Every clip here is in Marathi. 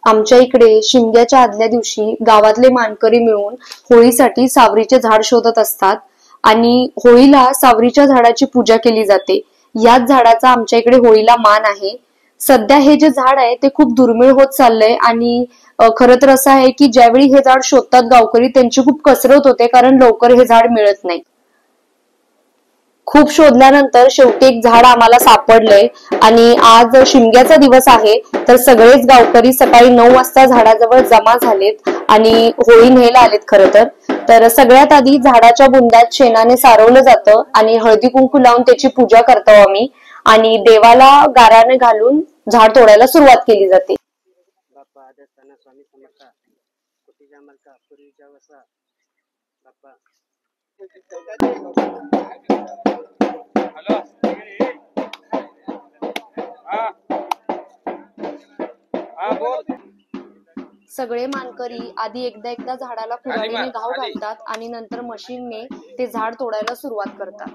आमच्या इकडे शिमग्याच्या आदल्या दिवशी गावातले मानकरी मिळून होळीसाठी सावरीचे झाड शोधत असतात आणि होळीला सावरीच्या झाडाची पूजा केली जाते। याच झाडाचा आमच्या इकडे होळीला मान आहे। सध्या हे जे झाड आहे ते खूप दुर्मिळ होत चाललंय आणि खरं तर असं आहे की ज्यावेळी हे झाड शोधतात गावकरी त्यांची खूप कसरत होते, कारण लवकर हे झाड मिळत नाही। खूप शोधल्यानंतर शेवटी एक झाड आम्हाला सापडलंय आणि आज शिमग्याचा दिवस आहे, तर सगळेच गावकरी सकाळी 9 वाजता झाडाजवळ जमा झालेत आणि होळी न्यायला आलेत। तर सगळ्यात आधी झाडाच्या बुंद्यात शेणाने सारवलं जातं आणि हळदी कुंकू लावून त्याची पूजा करतो आम्ही आणि देवाला गाराने घालून झाड तोडायला सुरुवात केली जाते। सगळे मानकरी आधी एकदा झाडाला कुऱ्हाडीने घाव घालतात आणि नंतर मशीनने ते झाड तोडायला सुरुवात करतात।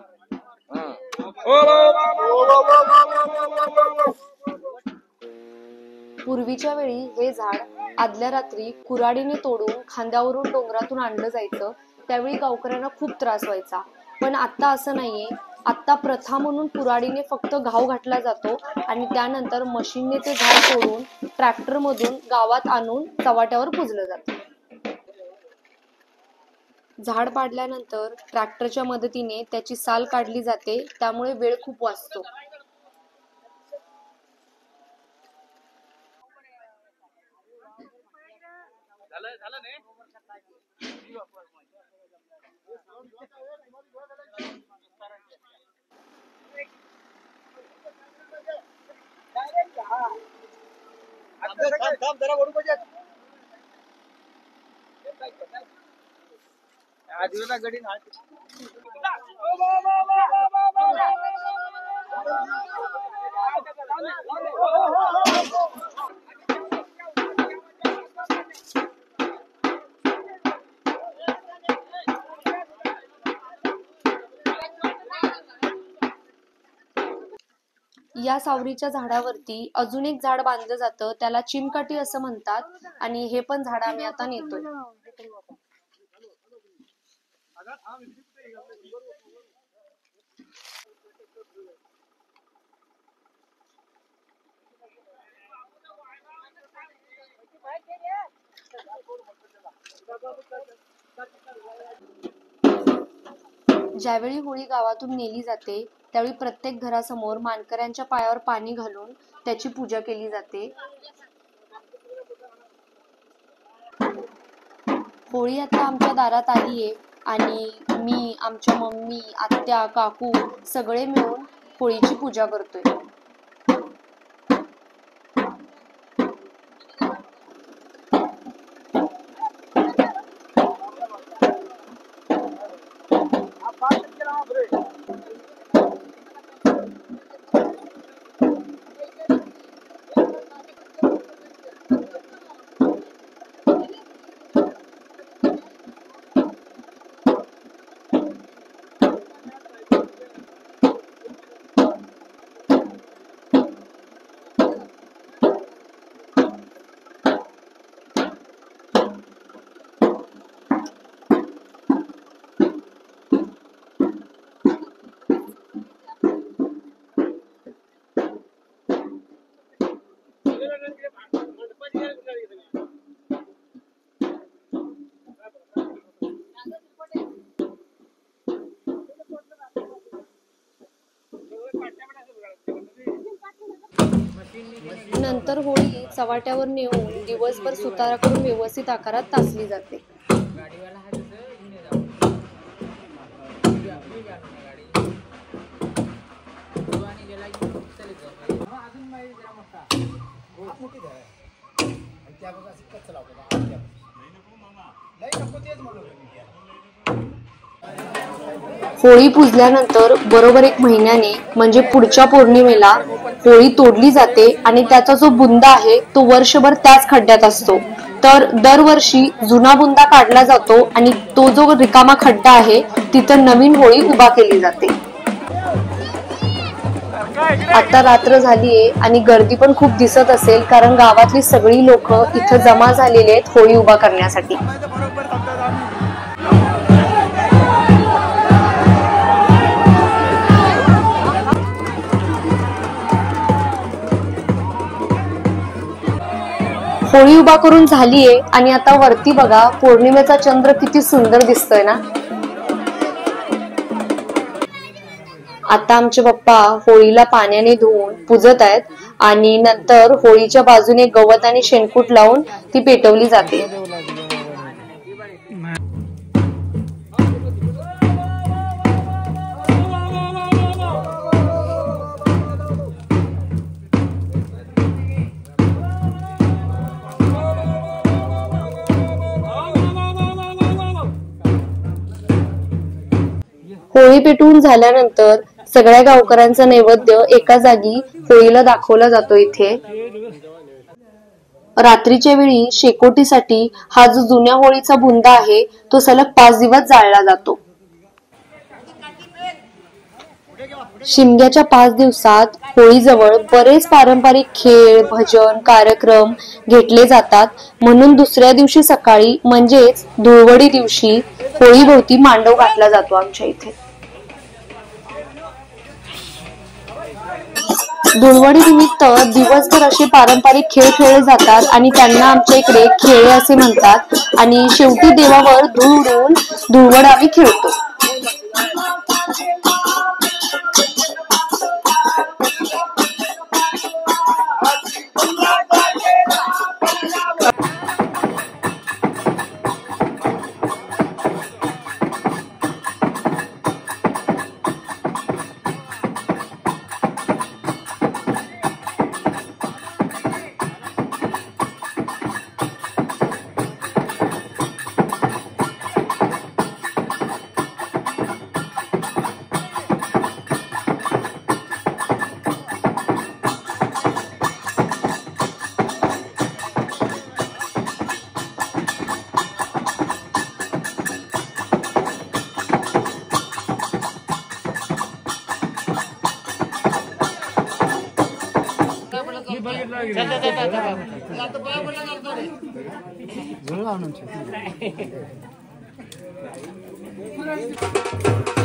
पूर्वीच्या वेळी हे झाड आदल्या रात्री कुऱ्हाडीने तोडून खांद्यावरून डोंगरातून आणलं जायचं, त्यावेळी गावकऱ्यांना खूप त्रास व्हायचा। पण आता असं नाहीये, आता प्रथा म्हणून कुऱ्हाडीने फक्त घाव घातला जातो आणि त्यानंतर मशीनने ते झाड तोडून ट्रॅक्टर मधून गावात आणून चव्हाट्यावर पुजलं जातं। झाड पाडल्यानंतर ट्रॅक्टरच्या मदतीने त्याची साल काढली जाते, त्यामुळे वेळ खूप वाचतो। या सावरीच्या झाडावरती अजून एक झाड बांधलं जातं, त्याला चिमकाठी असं म्हणतात आणि हे पण झाड आम्ही आता नेतोय। ज्यावेळी होळी गावातून नेली जाते त्यावेळी प्रत्येक घरासमोर मानकऱ्यांच्या पायावर पाणी घालून त्याची पूजा केली जाते। होळी आता आमच्या दारात आलीये आणि मी, आमच्या मम्मी, आत्या, काकू सगळे मिळून होळीची पूजा करतोय। नंतर होळी चव्हाट्यावर नेऊन दिवसभर सुतारा करून व्यवस्थित आकारात तासली जाते। होळी पुजल्यानंतर बरोबर 1 महिन्याने म्हणजे पुढच्या पौर्णिमेला होळी तोडली जाते आणि त्याचा जो बुंदा आहे तो वर्षभर त्याच खड्ड्यात असतो। तर दरवर्षी जुना बुंदा काढला जातो आणि तो जो रिकामा खड्डा आहे तिथं नवीन होळी उभा केली जाते। आता रात्र झालीये आणि गर्दी पण खूप दिसत असेल, कारण गावातली सगळी लोक इथं जमा झालेली आहेत होळी उभा करण्यासाठी. होळी उभा करून झालीये आणि आता वरती बघा पौर्णिमेचा चंद्र किती सुंदर दिसतोय ना. आता आमचे पप्पा होळीला पाण्याने धुवून पुजत आहेत आणि नंतर होळीच्या बाजूने गवत आणि शेणकूट लावून ती पेटवली जाते. होळी पेटवून झाल्यानंतर सगळ्या गावकऱ्यांचा नैवेद्य एका जागी होळीला दाखवला जातो. इथे रात्रीच्या वेळी शेकोटीसाठी हा जो जुन्या होळीचा बुंदा आहे तो सलग 5 दिवस जाळला जातो. शिमग्याच्या 5 दिवसात होळीजवळ बरेच पारंपरिक खेळ, भजन, कार्यक्रम घेतले जातात. म्हणून दुसऱ्या दिवशी सकाळी म्हणजेच धुळवडी दिवशी होळीभोवती मांडव घातला जातो. आमच्या इथे धुळवडी निमित्त दिवसभर असे पारंपरिक खेळ खेळले जातात आणि त्यांना आमच्या इकडे खेळे असे म्हणतात. आणि शेवटी देवावर धूळ उडवून धुळवड आम्ही खेळतो.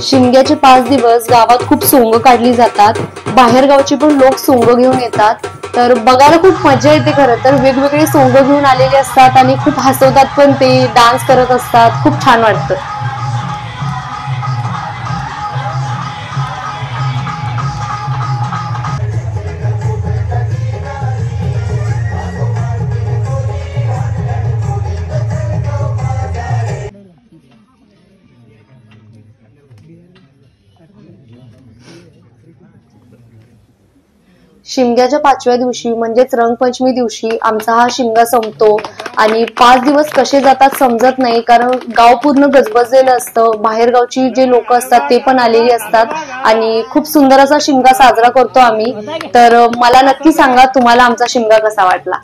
शिमग्याचे 5 दिवस गावात खूप सोंग काढली जातात. बाहेर गावचे पण लोक सोंग घेऊन येतात. तर बघायला खूप मजा येते. खरं तर वेगवेगळे सोंग घेऊन आलेले असतात आणि खूप हसवतात पण ते, डान्स करत असतात. खूप छान वाटतं. शिमग्याच्या 5व्या दिवशी म्हणजेच रंगपंचमी दिवशी आमचा हा शिमगा संपतो. आणि 5 दिवस कसे जातात समजत नाही, कारण गाव पूर्ण गजबजलेलं असतं. बाहेर गावची जे लोक असतात ते पण आलेली असतात आणि खूप सुंदर असा शिमगा साजरा करतो आम्ही. तर मला नक्की सांगा तुम्हाला आमचा शिमगा कसा वाटला.